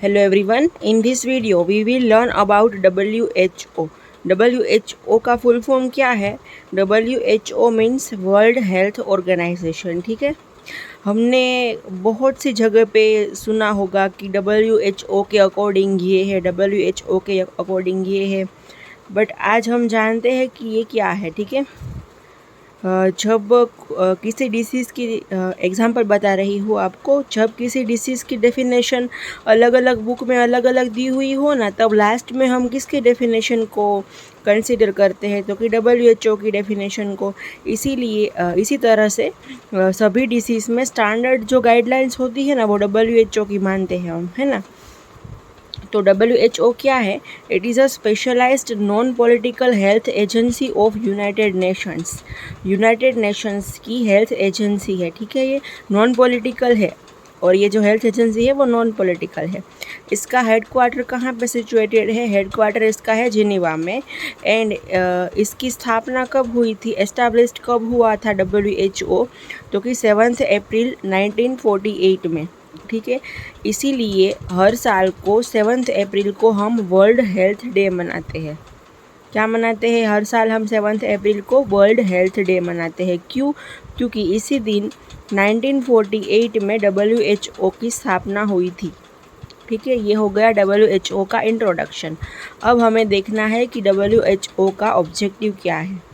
Hello everyone, in this video we will learn about WHO. WHO का full form क्या है? WHO means world health organisation. ठीक है, हमने बहुत सी जगह पे सुना होगा कि WHO के अकॉर्डिंग ये है, WHO के अकॉर्डिंग ये है, बट आज हम जानते हैं कि ये क्या है। ठीक है, जब किसी डिसीज़ की एग्जांपल बता रही हूँ आपको, जब किसी डिसीज़ की डेफिनेशन अलग अलग बुक में अलग अलग दी हुई हो ना, तब लास्ट में हम किसकी डेफिनेशन को कंसीडर करते हैं, तो कि WHO की डेफिनेशन को। इसीलिए इसी तरह से सभी डिसीज़ में स्टैंडर्ड जो गाइडलाइंस होती है ना, वो WHO की मानते हैं हम, है ना। तो WHO क्या है? It is a specialised non political health agency of United Nations. United Nations की हेल्थ एजेंसी है। ठीक है, ये नॉन पॉलिटिकल है और ये जो हेल्थ एजेंसी है वो नॉन पॉलिटिकल है। इसका हेडक्वार्टर कहाँ पे सिचुएटेड है? हेडक्वार्टर इसका है जिनेवा में। एंड इसकी स्थापना कब हुई थी, एस्टैब्लिश्ड कब हुआ था WHO? तो कि 7 अप्रैल 1948 में। ठीक है, इसीलिए हर साल को 7 अप्रैल को हम वर्ल्ड हेल्थ डे मनाते हैं। क्या मनाते हैं? हर साल हम 7 अप्रैल को वर्ल्ड हेल्थ डे मनाते हैं। क्यों? क्योंकि इसी दिन 1948 में WHO की स्थापना हुई थी। ठीक है, ये हो गया WHO का इंट्रोडक्शन। अब हमें देखना है कि WHO का ऑब्जेक्टिव क्या है।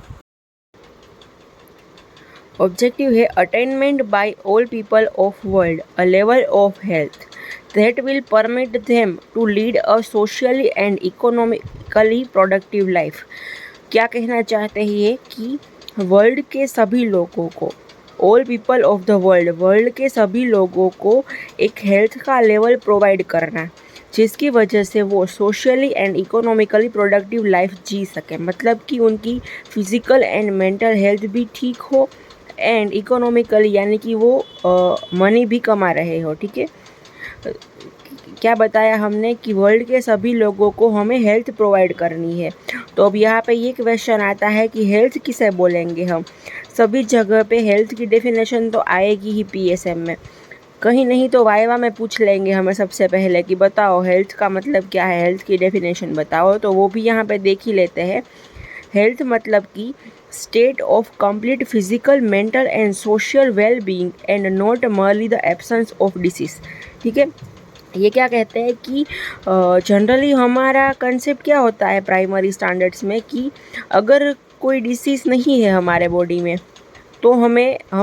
ऑब्जेक्टिव है attainment by all people of world a level of health that will permit them to lead a socially and economically productive life। क्या कहना चाहते हैं ये कि वर्ल्ड के सभी लोगों को, all people of the world, world के सभी लोगों को एक हेल्थ का लेवल प्रोवाइड करना, जिसकी वजह से वो socially and economically productive life जी सकें। मतलब कि उनकी फिज़िकल एंड मेंटल हेल्थ भी ठीक हो एंड इकोनॉमिकली, यानी कि वो मनी भी कमा रहे हो। ठीक है, क्या बताया हमने कि वर्ल्ड के सभी लोगों को हमें हेल्थ प्रोवाइड करनी है। तो अब यहाँ पे ये क्वेश्चन आता है कि हेल्थ किसे बोलेंगे हम? सभी जगह पे हेल्थ की डेफिनेशन तो आएगी ही PSM में, कहीं नहीं तो वाइवा में पूछ लेंगे हमें सबसे पहले कि बताओ हेल्थ का मतलब क्या है, हेल्थ की डेफिनेशन बताओ। तो वो भी यहाँ पे देख ही लेते हैं। हेल्थ मतलब कि state of complete physical, mental and social well being and not merely the absence of disease. ठीक है, ये क्या कहते हैं कि जनरली हमारा कंसेप्ट क्या होता है प्राइमरी स्टैंडर्ड्स में कि अगर कोई डिसीज़ नहीं है हमारे बॉडी में तो हम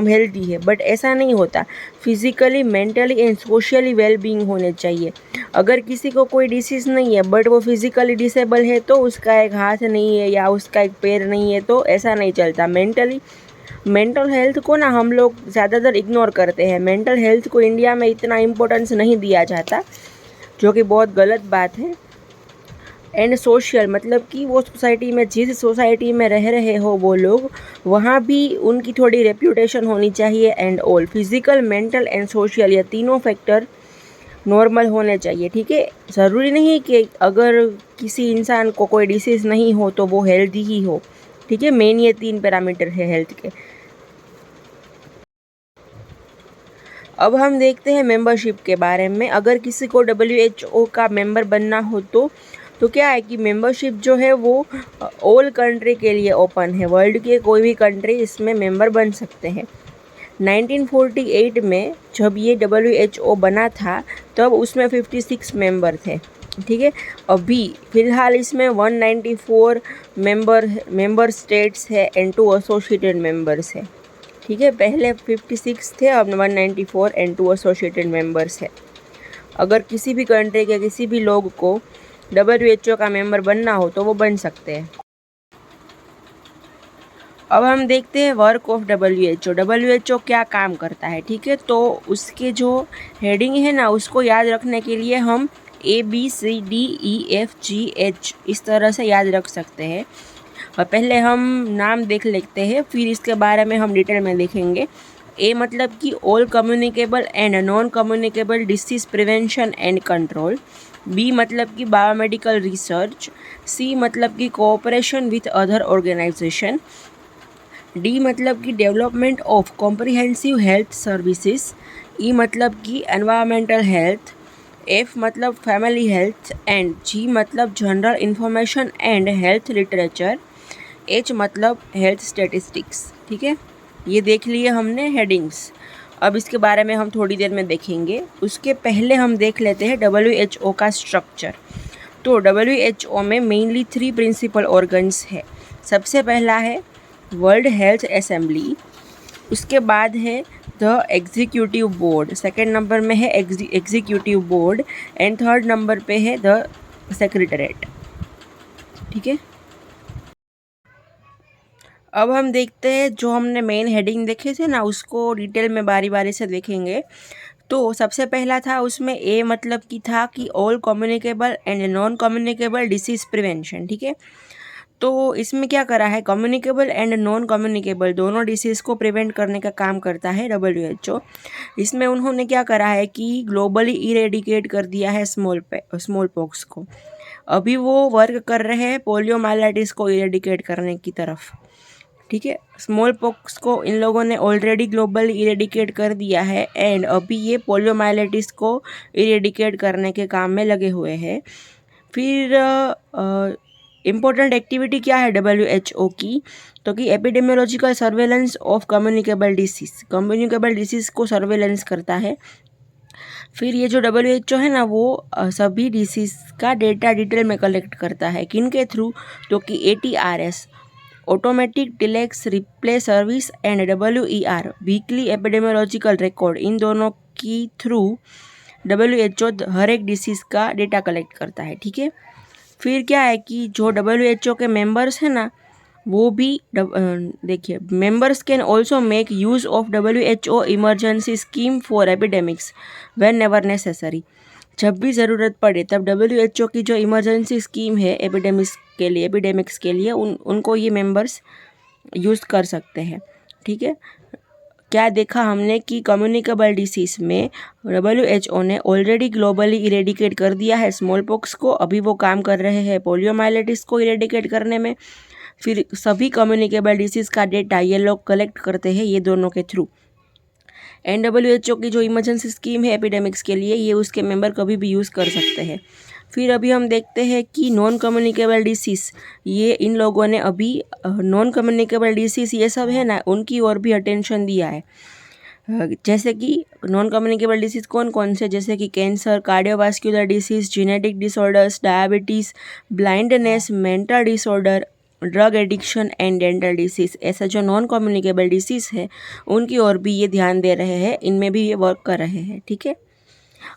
हेल्दी है, बट ऐसा नहीं होता। Physically, mentally and socially well being होने चाहिए। अगर किसी को कोई डिसीज़ नहीं है बट वो फिज़िकली डिसेबल है, तो उसका एक हाथ नहीं है या उसका एक पैर नहीं है, तो ऐसा नहीं चलता। मेंटल हेल्थ को ना हम लोग ज़्यादातर इग्नोर करते हैं। मेंटल हेल्थ को इंडिया में इतना इम्पोर्टेंस नहीं दिया जाता, जो कि बहुत गलत बात है। एंड सोशल मतलब कि वो सोसाइटी में, जिस सोसाइटी में रह रहे हो वो लोग, वहाँ भी उनकी थोड़ी रेप्यूटेशन होनी चाहिए। And all physical, mental and social, ये तीनों फैक्टर नॉर्मल होने चाहिए। ठीक है, ज़रूरी नहीं कि अगर किसी इंसान को कोई डिसीज़ नहीं हो तो वो हेल्दी ही हो। ठीक है, मेन ये 3 पैरामीटर है हेल्थ के। अब हम देखते हैं मेंबरशिप के बारे में। अगर किसी को WHO का मेंबर बनना हो तो क्या है कि मेंबरशिप जो है वो ऑल कंट्री के लिए ओपन है। वर्ल्ड के कोई भी कंट्री इसमें मेंबर बन सकते हैं। 1948 में जब ये WHO बना था तब उसमें 56 मेंबर थे। ठीक है, अभी फ़िलहाल इसमें 194 मेंबर स्टेट्स है एंड 2 एसोसिएटेड मेंबर्स है। ठीक है, पहले 56 थे, अब 194 एंड 2 एसोसिएटेड मेंबर्स है। अगर किसी भी कंट्री के किसी भी लोग को WHO का मेंबर बनना हो तो वो बन सकते हैं। अब हम देखते हैं वर्क ऑफ WHO। WHO क्या काम करता है? ठीक है, तो उसके जो हेडिंग है ना, उसको याद रखने के लिए हम ABCDEFGH इस तरह से याद रख सकते हैं। और पहले हम नाम देख लेते हैं, फिर इसके बारे में हम डिटेल में देखेंगे। ए मतलब कि all communicable and non communicable disease prevention and control. B मतलब कि बायोमेडिकल रिसर्च। सी मतलब कि cooperation with other organization. D मतलब कि development of comprehensive health services. E मतलब कि एनवायरमेंटल हेल्थ। F मतलब फैमिली हेल्थ एंड G मतलब general information and health literature, H मतलब हेल्थ स्टैटिस्टिक्स। ठीक है, ये देख लिए हमने हेडिंग्स। अब इसके बारे में हम थोड़ी देर में देखेंगे। उसके पहले हम देख लेते हैं WHO का स्ट्रक्चर। तो WHO में मेनली 3 प्रिंसिपल ऑर्गन्स है। सबसे पहला है वर्ल्ड हेल्थ असेंबली, उसके बाद है the executive board, second number में है executive board and third number पे है द सेक्रेटरीट। ठीक है, अब हम देखते हैं जो हमने मेन हेडिंग देखे थे ना, उसको डिटेल में बारी बारी से देखेंगे। तो सबसे पहला था उसमें ए मतलब की था कि all communicable and non communicable disease prevention. ठीक है, तो इसमें क्या करा है, कम्युनिकेबल एंड नॉन कम्युनिकेबल दोनों डिसीज़ को प्रिवेंट करने का काम करता है WHO। इसमें उन्होंने क्या करा है कि ग्लोबली इरेडिकेट कर दिया है स्मॉल पॉक्स को। अभी वो वर्क कर रहे हैं पोलियोमाइलाइटिस को इरेडिकेट करने की तरफ। ठीक है, स्मॉल पॉक्स को इन लोगों ने ऑलरेडी ग्लोबली इरेडिकेट कर दिया है एंड अभी ये पोलियोमाइलाइटिस को इरेडिकेट करने के काम में लगे हुए हैं। फिर इम्पोर्टेंट एक्टिविटी क्या है WHO की, तो कि epidemiological surveillance of communicable disease को सर्वेलेंस करता है। फिर ये जो WHO है ना, वो सभी डिसीज़ का डेटा डिटेल में कलेक्ट करता है। किन के थ्रू, तो कि ATRS automatic telex reply service and WER weekly epidemiological record, इन दोनों की थ्रू WHO हर एक डिसीज़ का डेटा कलेक्ट करता है। ठीक है, फिर क्या है कि जो WHO के मेंबर्स हैं ना, वो भी देखिए, members can also make use of WHO emergency scheme for epidemics when ever necessary. जब भी ज़रूरत पड़े तब WHO की जो इमरजेंसी स्कीम है एपिडेमिक्स के लिए उनको ये मेंबर्स यूज़ कर सकते हैं। ठीक है, क्या देखा हमने कि कम्युनिकेबल डिसीज़ में WHO ने ऑलरेडी ग्लोबली इरेडिकेट कर दिया है स्मॉल पॉक्स को, अभी वो काम कर रहे हैं पोलियोमाइलाइटिस को इरेडिकेट करने में। फिर सभी कम्युनिकेबल डिसीज़ का डेटा ये लोग कलेक्ट करते हैं ये दोनों के थ्रू। WHO की जो इमरजेंसी स्कीम है एपिडेमिक्स के लिए, ये उसके मेंबर कभी भी यूज़ कर सकते हैं। फिर अभी हम देखते हैं कि नॉन कम्युनिकेबल डिसीज़, ये इन लोगों ने अभी नॉन कम्युनिकेबल डिसीज़ ये सब है ना, उनकी ओर भी अटेंशन दिया है। जैसे कि नॉन कम्युनिकेबल डिसीज़ कौन कौन से, जैसे कि cancer, cardiovascular disease, genetic disorders, diabetes, blindness, mental disorder, drug addiction and dental disease, ऐसा जो नॉन कम्युनिकेबल डिसीज़ है उनकी ओर भी ये ध्यान दे रहे हैं, इनमें भी ये वर्क कर रहे हैं। ठीक है,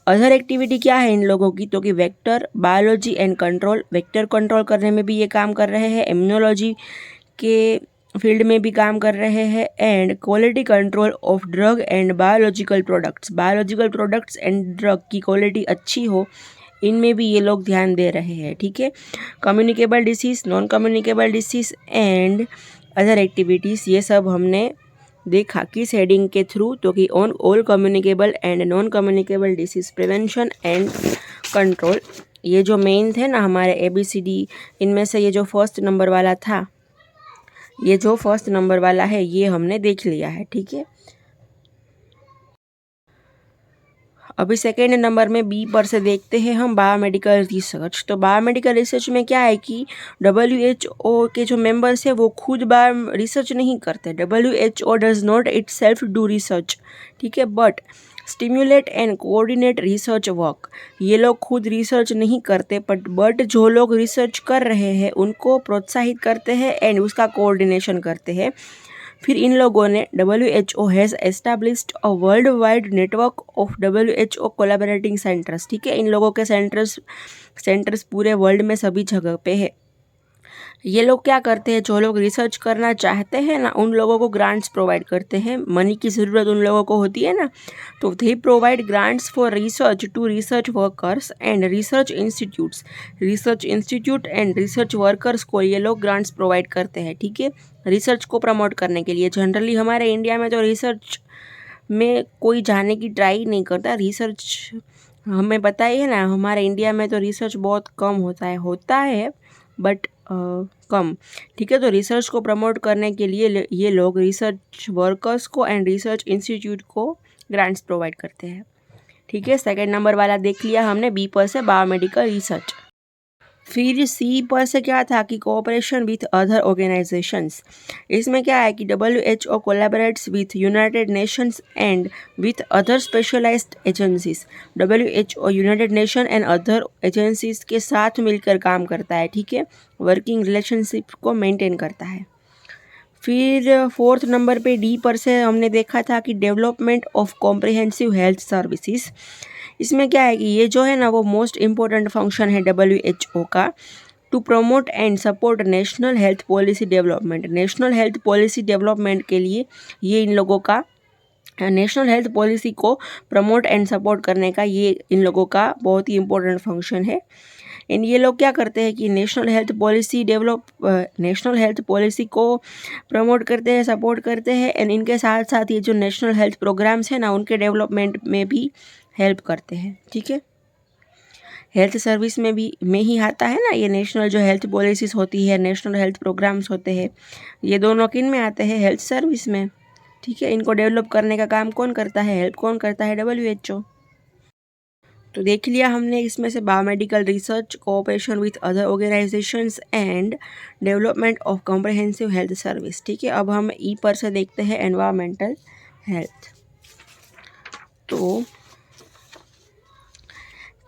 अदर एक्टिविटी क्या है इन लोगों की, तो कि vector biology and control, vector control करने में भी ये काम कर रहे हैं, इम्यूनोलॉजी के फील्ड में भी काम कर रहे हैं and quality control of drug and biological products and drug की क्वालिटी अच्छी हो, इनमें भी ये लोग ध्यान दे रहे हैं। ठीक है, communicable disease, non communicable disease and other activities, ये सब हमने देखा किस हेडिंग के थ्रू, तो कि on all communicable and non communicable disease prevention and control. ये जो मेन थे ना हमारे ABCD, इनमें से ये जो फर्स्ट नंबर वाला था, ये जो फर्स्ट नंबर वाला है ये हमने देख लिया है। ठीक है, अभी सेकेंड नंबर में बी पर से देखते हैं हम बायोमेडिकल रिसर्च। तो बायोमेडिकल रिसर्च में क्या है कि WHO के जो मेंबर्स हैं वो खुद बायो रिसर्च नहीं करते। WHO does not it self do research. ठीक है, but stimulate and coordinate research work, ये लोग खुद रिसर्च नहीं करते बट जो लोग रिसर्च कर रहे हैं उनको प्रोत्साहित करते हैं एंड उसका कोऑर्डिनेशन करते हैं। फिर इन लोगों ने WHO has established a world wide network of WHO collaborating centres. ठीक है, इन लोगों के सेंटर्स पूरे वर्ल्ड में सभी जगह पे है। ये लोग क्या करते हैं, जो लोग रिसर्च करना चाहते हैं ना उन लोगों को ग्रांट्स प्रोवाइड करते हैं। मनी की ज़रूरत उन लोगों को होती है ना, तो they provide grants for research to research workers and research institute and research workers को ये लोग ग्रांट्स प्रोवाइड करते हैं। ठीक है, रिसर्च को प्रमोट करने के लिए। जनरली हमारे इंडिया में तो रिसर्च में कोई जाने की ट्राई नहीं करता। रिसर्च हमें पता ही है ना, हमारे इंडिया में तो रिसर्च बहुत कम होता है बट कम। ठीक है, तो रिसर्च को प्रमोट करने के लिए ये लोग रिसर्च वर्कर्स को एंड रिसर्च इंस्टीट्यूट को ग्रांट्स प्रोवाइड करते हैं। ठीक है, सेकंड नंबर वाला देख लिया हमने, बी पर से बायोमेडिकल रिसर्च। फिर सी पर से क्या था कि कोऑपरेशन विथ अदर ऑर्गेनाइजेशंस। इसमें क्या है कि WHO collaborates with United Nations and with other specialized agencies. WHO United Nation and other agencies के साथ मिलकर काम करता है, ठीक है, वर्किंग रिलेशनशिप को मेंटेन करता है। फिर फोर्थ नंबर पे डी पर से हमने देखा था कि development of comprehensive health services. इसमें क्या है कि ये जो है ना वो मोस्ट इम्पोर्टेंट फंक्शन है WHO का, to promote and support national health policy development. National health policy development के लिए ये इन लोगों का, नेशनल हेल्थ पॉलिसी को प्रमोट एंड सपोर्ट करने का ये इन लोगों का बहुत ही इम्पोर्टेंट फंक्शन है। एंड ये लोग क्या करते हैं कि नेशनल हेल्थ पॉलिसी को प्रमोट करते हैं, सपोर्ट करते हैं, एंड इनके साथ साथ ये जो नेशनल हेल्थ प्रोग्राम्स हैं ना उनके डेवलपमेंट में भी हेल्प करते हैं, ठीक है। हेल्थ सर्विस में ही आता है ना ये नेशनल जो हेल्थ पॉलिसीज़ होती है, नेशनल हेल्थ प्रोग्राम्स होते हैं, ये दोनों किन में आते हैं, हेल्थ सर्विस में, ठीक है। इनको डेवलप करने का काम कौन करता है, हेल्प कौन करता है, WHO। तो देख लिया हमने इसमें से biomedical research, cooperation with other organisations and development of comprehensive health service, ठीक है। अब हम ई पर से देखते हैं एनवायरमेंटल हेल्थ। तो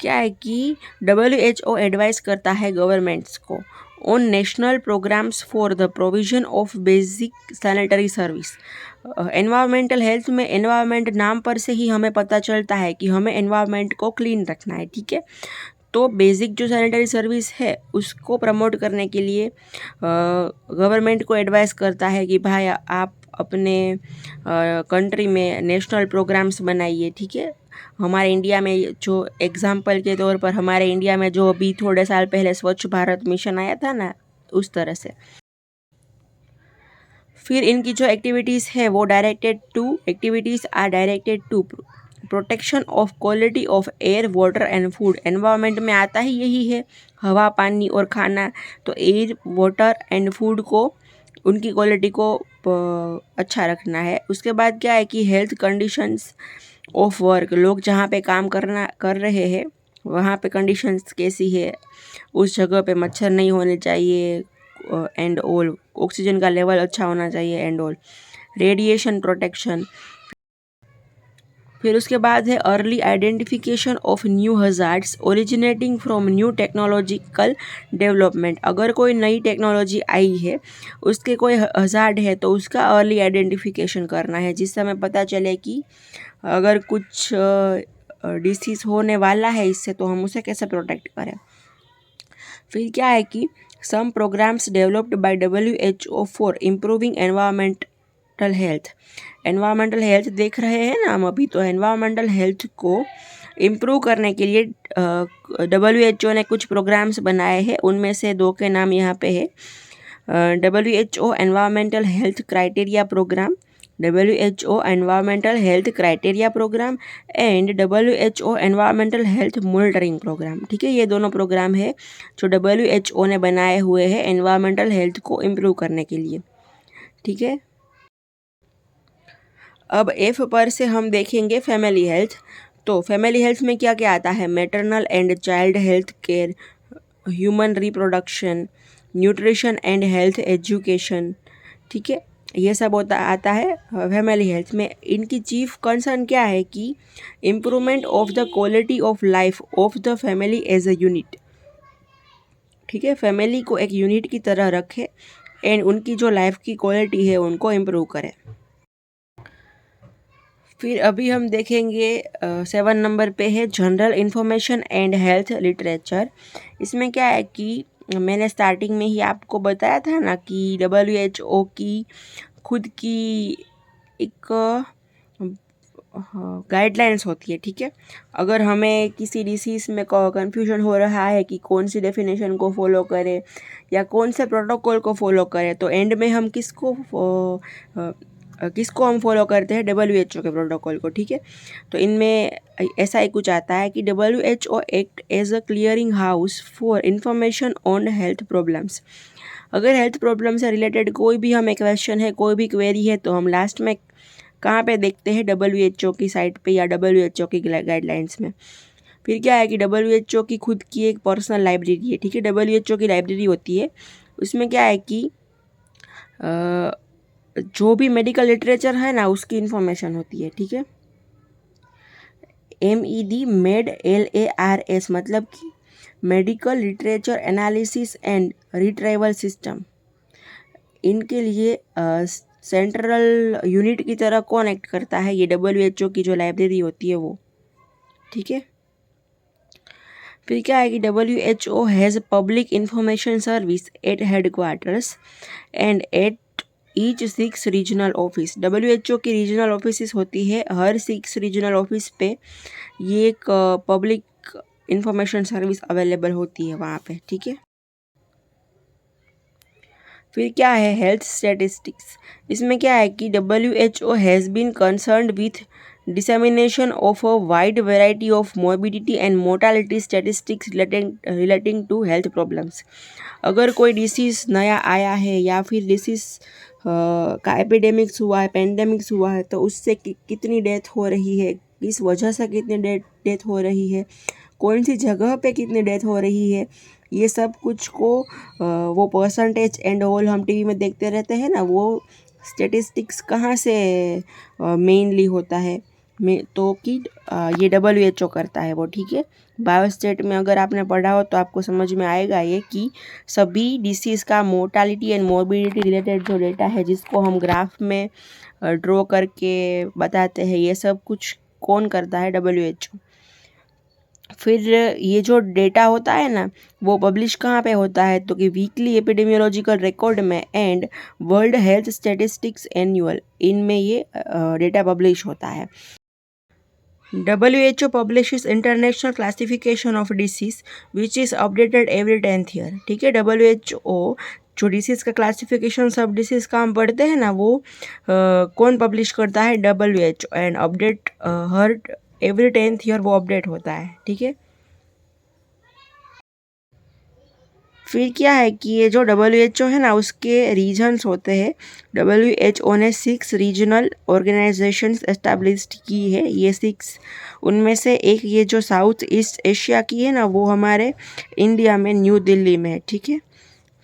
क्या है कि WHO एडवाइस करता है गवर्नमेंट्स को on national programmes for the provision of basic sanitary service. Environmental health में एनवायरमेंट नाम पर से ही हमें पता चलता है कि हमें एनवायरमेंट को क्लीन रखना है, ठीक है। तो बेसिक जो सैनिटरी सर्विस है उसको प्रमोट करने के लिए गवर्नमेंट को एडवाइस करता है कि भाई आप अपने कंट्री में नेशनल प्रोग्राम्स बनाइए, ठीक है। हमारे इंडिया में जो एग्जाम्पल के तौर पर हमारे इंडिया में जो अभी थोड़े साल पहले स्वच्छ भारत मिशन आया था ना, उस तरह से। फिर इनकी जो activities are directed to protection of quality of air, water and food. Environment में आता ही यही है, हवा, पानी और खाना। तो एयर, वाटर एंड फूड को, उनकी क्वालिटी को अच्छा रखना है। उसके बाद क्या है कि हेल्थ कंडीशंस ऑफ वर्क, लोग जहाँ पे काम कर रहे हैं वहाँ पे कंडीशंस कैसी है, उस जगह पे मच्छर नहीं होने चाहिए एंड ऑल, ऑक्सीजन का लेवल अच्छा होना चाहिए एंड ऑल, रेडिएशन प्रोटेक्शन। फिर उसके बाद है early identification of new hazards originating from new technological development. अगर कोई नई टेक्नोलॉजी आई है, उसके कोई हजार्ड है, तो उसका अर्ली आइडेंटिफिकेशन करना है, जिससे हमें पता चले कि अगर कुछ डिसीज़ होने वाला है इससे, तो हम उसे कैसे प्रोटेक्ट करें। फिर क्या है कि some programmes developed by WHO for improving environmental health. Environmental health देख रहे हैं ना हम अभी, तो एनवायरमेंटल हेल्थ को इम्प्रूव करने के लिए WHO ने कुछ प्रोग्राम्स बनाए हैं। उनमें से दो के नाम यहाँ पे है, WHO environmental health criteria programme, WHO environmental health criteria programme and WHO environmental health monitoring programme, ठीक है। ये दोनों प्रोग्राम है जो WHO ने बनाए हुए हैं एनवायरमेंटल हेल्थ को इम्प्रूव करने के लिए, ठीक है। अब F पर से हम देखेंगे फैमिली हेल्थ। तो फैमिली हेल्थ में क्या क्या आता है, maternal and child health care, human reproduction, nutrition and health education, ठीक है। ये सब आता है फैमिली हेल्थ में। इनकी चीफ कंसर्न क्या है कि improvement of the quality of life of the family as a unit, ठीक है। फैमिली को एक यूनिट की तरह रखे एंड उनकी जो लाइफ की क्वालिटी है उनको इम्प्रूव करें। फिर अभी हम देखेंगे 7 नंबर पे है general information and health literature. इसमें क्या है कि मैंने स्टार्टिंग में ही आपको बताया था ना कि WHO की खुद की एक गाइडलाइंस होती है, ठीक है। अगर हमें किसी डिसीज़ में कन्फ्यूजन हो रहा है कि कौन सी डेफिनेशन को फॉलो करें या कौन से प्रोटोकॉल को फॉलो करें, तो एंड में हम किसको हम फॉलो करते हैं, WHO के प्रोटोकॉल को, ठीक है। तो इनमें ऐसा ही कुछ आता है कि WHO act as a clearing house for information on health problems. अगर हेल्थ प्रॉब्लम से रिलेटेड कोई भी हमें क्वेश्चन है, कोई भी क्वेरी है, तो हम लास्ट में कहाँ पे देखते हैं? WHO की साइट पे या WHO की गाइडलाइंस में। फिर क्या है कि WHO की खुद की एक पर्सनल लाइब्रेरी है, ठीक है। WHO की लाइब्रेरी होती है, उसमें क्या है कि जो भी मेडिकल लिटरेचर है ना उसकी इन्फॉर्मेशन होती है, ठीक है। MED मतलब कि medical literature analysis and retrieval system. इनके लिए सेंट्रल यूनिट की तरह कौन एक्ट करता है? ये WHO की जो लाइब्रेरी होती है वो, ठीक है। फिर क्या है कि WHO has public information service eight headquarters and at each 6 regional office. WHO की रीजनल ऑफिस होती है, हर 6 रीजनल ऑफिस पे ये एक पब्लिक इंफॉर्मेशन सर्विस अवेलेबल होती है वहाँ पे, ठीक है। फिर क्या है? Health statistics. इसमें क्या है कि WHO has been concerned with dissemination of a wide variety of morbidity and mortality statistics relating to health problems। अगर कोई डिसीज़ नया आया है या फिर डिसीज़ का एपिडेमिक्स हुआ है, पेंडेमिक्स हुआ है, तो उससे कितनी डेथ हो रही है, किस वजह से कितनी डेथ हो रही है, कौन सी जगह पे कितनी डेथ हो रही है, ये सब कुछ को वो परसेंटेज एंड ऑल हम टीवी में देखते रहते हैं ना, वो स्टेटिस्टिक्स कहाँ से मेनली होता है तो कि ये WHO करता है वो, ठीक है। बायोस्टेट में अगर आपने पढ़ा हो तो आपको समझ में आएगा ये कि सभी डिसीज़ का मोर्टालिटी एंड मोर्बिडिटी रिलेटेड जो डेटा है जिसको हम ग्राफ में ड्रॉ करके बताते हैं, ये सब कुछ कौन करता है? WHO। फिर ये जो डेटा होता है ना वो पब्लिश कहाँ पे होता है? तो कि वीकली एपिडेमियोलॉजिकल रिकॉर्ड में and world health statistics annual, इनमें ये डेटा पब्लिश होता है। WHO publishes international classification of disease which is updated every 10th year, ठीक है। WHO जो डिसीज़ का क्लासिफिकेशन सब डिसीज़ का हम पढ़ते हैं ना वो कौन पब्लिश करता है? WHO, and update her every 10th year वो अपडेट होता है, ठीक है। फिर क्या है कि ये जो WHO है ना उसके रीजन्स होते हैं। WHO ने 6 रीजनल ऑर्गेनाइजेशंस एस्टैब्लिश्ड की है, ये 6 उनमें से एक ये जो साउथ ईस्ट एशिया की है ना वो हमारे इंडिया में न्यू दिल्ली में है, ठीक है।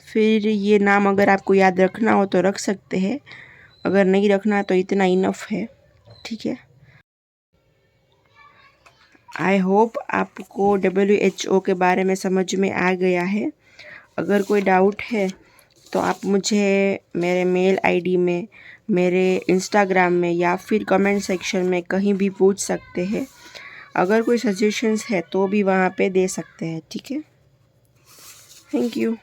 फिर ये नाम अगर आपको याद रखना हो तो रख सकते हैं, अगर नहीं रखना तो इतना इनफ है, ठीक है। आई होप आपको WHO के बारे में समझ में आ गया है। अगर कोई डाउट है तो आप मुझे मेरे मेल आईडी में, मेरे इंस्टाग्राम में या फिर कमेंट सेक्शन में कहीं भी पूछ सकते हैं। अगर कोई सजेशंस है तो भी वहाँ पे दे सकते हैं, ठीक है। Thank you.